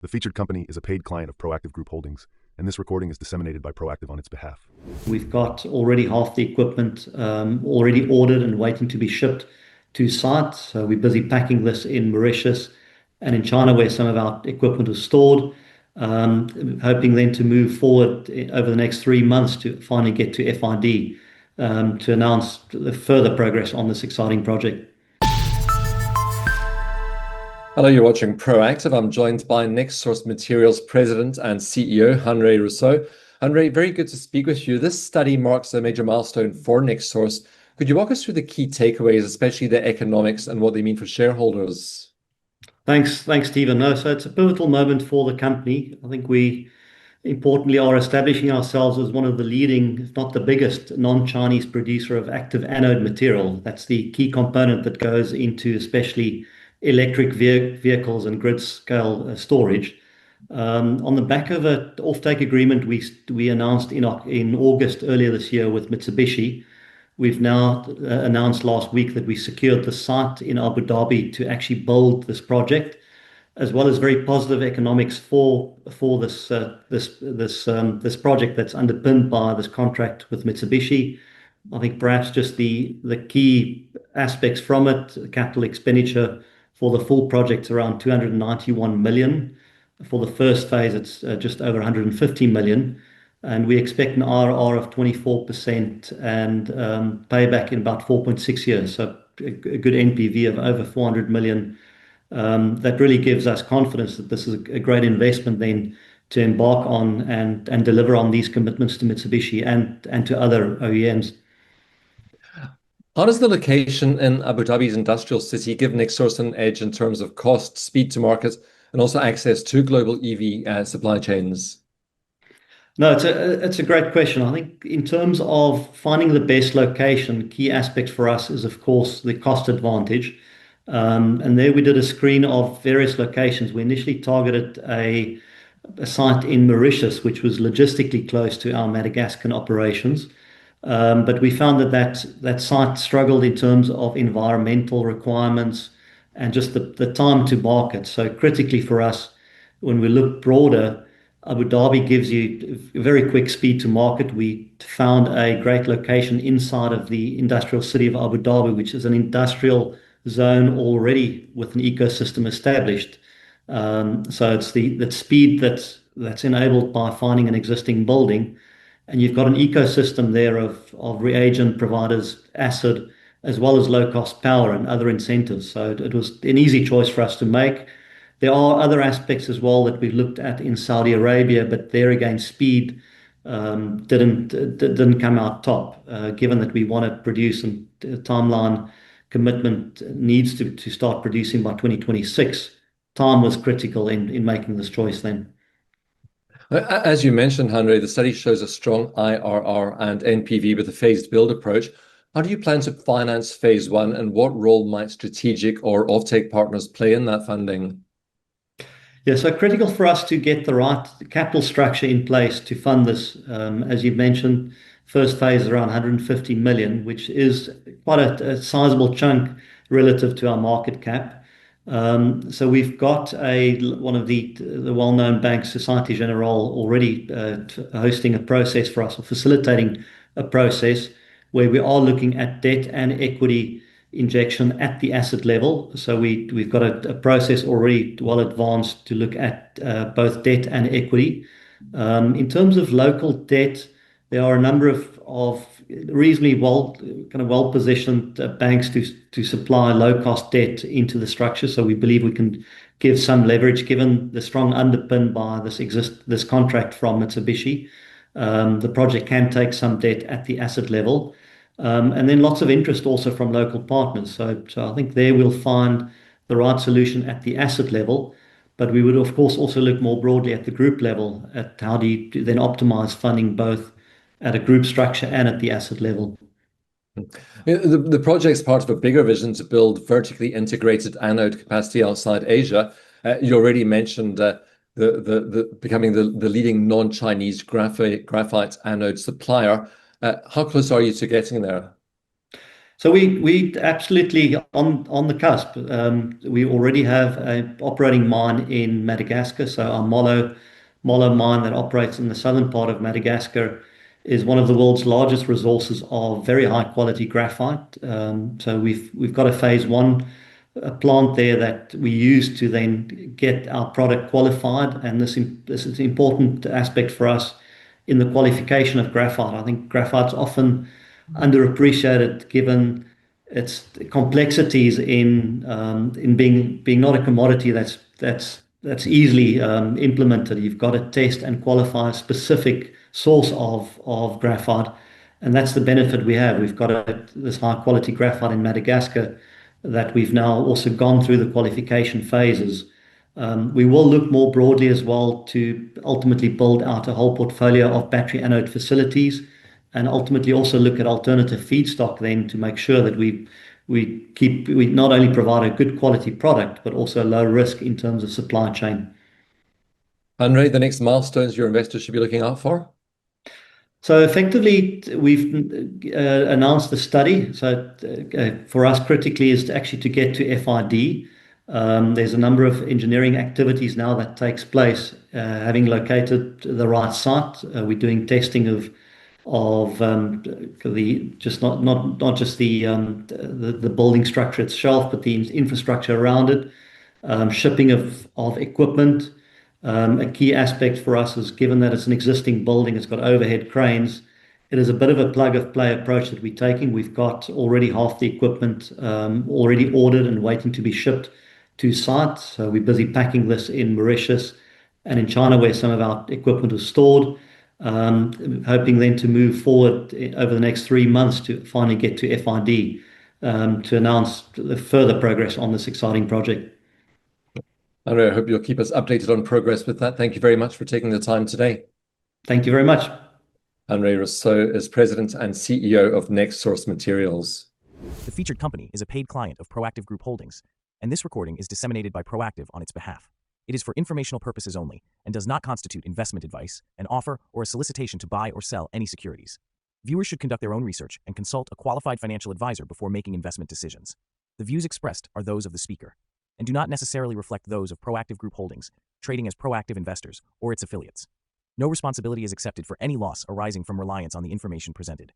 The featured company is a paid client of Proactive Group Holdings, and this recording is disseminated by Proactive on its behalf. We've got already half the equipment already ordered and waiting to be shipped to site. So we're busy packing this in Mauritius and in China, where some of our equipment is stored. Hoping then to move forward over the next 3 months to finally get to FID to announce the further progress on this exciting project. Hello, you're watching Proactive. I'm joined by NextSource Materials President and CEO Hanré Rossouw. Hanré, very good to speak with you. This study marks a major milestone for NextSource. Could you walk us through the key takeaways, especially the economics and what they mean for shareholders? Thanks, Stephen. No, so it's a pivotal moment for the company. I think we importantly are establishing ourselves as one of the leading, if not the biggest, non-Chinese producer of active anode material. That's the key component that goes into especially electric vehicles and grid scale storage. On the back of an offtake agreement we announced in August earlier this year with Mitsubishi, we've now announced last week that we secured the site in Abu Dhabi to actually build this project, as well as very positive economics for this project that's underpinned by this contract with Mitsubishi. I think perhaps just the key aspects from it, the capital expenditure for the full project around 291 million. For the first phase, it's just over 150 million. And we expect an IRR of 24% and payback in about 4.6 years. So a good NPV of over 400 million. That really gives us confidence that this is a great investment then to embark on and deliver on these commitments to Mitsubishi and to other OEMs. How does the location in Abu Dhabi's industrial city give NextSource an edge in terms of cost, speed to market, and also access to global EV supply chains? No, it's a great question. I think in terms of finding the best location, key aspect for us is, of course, the cost advantage. And there we did a screen of various locations. We initially targeted a site in Mauritius, which was logistically close to our Madagascar operations. But we found that site struggled in terms of environmental requirements and just the time to market. So critically for us, when we look broader, Abu Dhabi gives you a very quick speed to market. We found a great location inside of the industrial city of Abu Dhabi, which is an industrial zone already with an ecosystem established. So it's that speed that's enabled by finding an existing building. And you've got an ecosystem there of reagent providers, acid, as well as low-cost power and other incentives. So it was an easy choice for us to make. There are other aspects as well that we've looked at in Saudi Arabia, but there again, speed didn't come out top, given that we want to produce and timeline commitment needs to start producing by 2026. Time was critical in making this choice then. As you mentioned, Hanré, the study shows a strong IRR and NPV with a phased build approach. How do you plan to finance phase one, and what role might strategic or offtake partners play in that funding? Yeah, so critical for us to get the right capital structure in place to fund this. As you've mentioned, first phase is around 150 million, which is quite a sizable chunk relative to our market cap. So we've got one of the well-known banks, Société Générale, already hosting a process for us, or facilitating a process where we are looking at debt and equity injection at the asset level. So we've got a process already well advanced to look at both debt and equity. In terms of local debt, there are a number of reasonably well-positioned banks to supply low-cost debt into the structure. So we believe we can give some leverage given the strong underpin by this contract from Mitsubishi. The project can take some debt at the asset level. And then lots of interest also from local partners. So I think there we'll find the right solution at the asset level. But we would, of course, also look more broadly at the group level, at how do you then optimize funding both at a group structure and at the asset level. The project's part of a bigger vision to build vertically integrated anode capacity outside Asia. You already mentioned becoming the leading non-Chinese graphite anode supplier. How close are you to getting there? So we absolutely on the cusp. We already have an operating mine in Madagascar. So our Molo mine that operates in the southern part of Madagascar is one of the world's largest resources of very high quality graphite. So we've got a phase one plant there that we use to then get our product qualified, and this is an important aspect for us in the qualification of graphite. I think graphite's often underappreciated given its complexities in being not a commodity that's easily implemented. You've got to test and qualify a specific source of graphite, and that's the benefit we have. We've got this high quality graphite in Madagascar that we've now also gone through the qualification phases. We will look more broadly as well to ultimately build out a whole portfolio of battery anode facilities, and ultimately also look at alternative feedstock then to make sure that we not only provide a good quality product, but also low risk in terms of supply chain. Hanré, the next milestones your investors should be looking out for? So effectively, we've announced the study. So for us, critically is to get to FID. There's a number of engineering activities now that takes place. Having located the right site, we're doing testing of the just not just the building structure itself, but the infrastructure around it, shipping of equipment. A key aspect for us is, given that it's an existing building, it's got overhead cranes. It is a bit of a plug-and-play approach that we're taking. We've got already half the equipment already ordered and waiting to be shipped to site. So we're busy packing this in Mauritius and in China, where some of our equipment is stored. Hoping then to move forward over the next 3 months to finally get to FID, to announce the further progress on this exciting project. Hanré, I hope you'll keep us updated on progress with that. Thank you very much for taking the time today. Thank you very much. Hanré Rossouw is President and CEO of NextSource Materials. The featured company is a paid client of Proactive Group Holdings, and this recording is disseminated by Proactive on its behalf. It is for informational purposes only and does not constitute investment advice, an offer, or a solicitation to buy or sell any securities. Viewers should conduct their own research and consult a qualified financial advisor before making investment decisions. The views expressed are those of the speaker and do not necessarily reflect those of Proactive Group Holdings, trading as Proactive Investors or its affiliates. No responsibility is accepted for any loss arising from reliance on the information presented.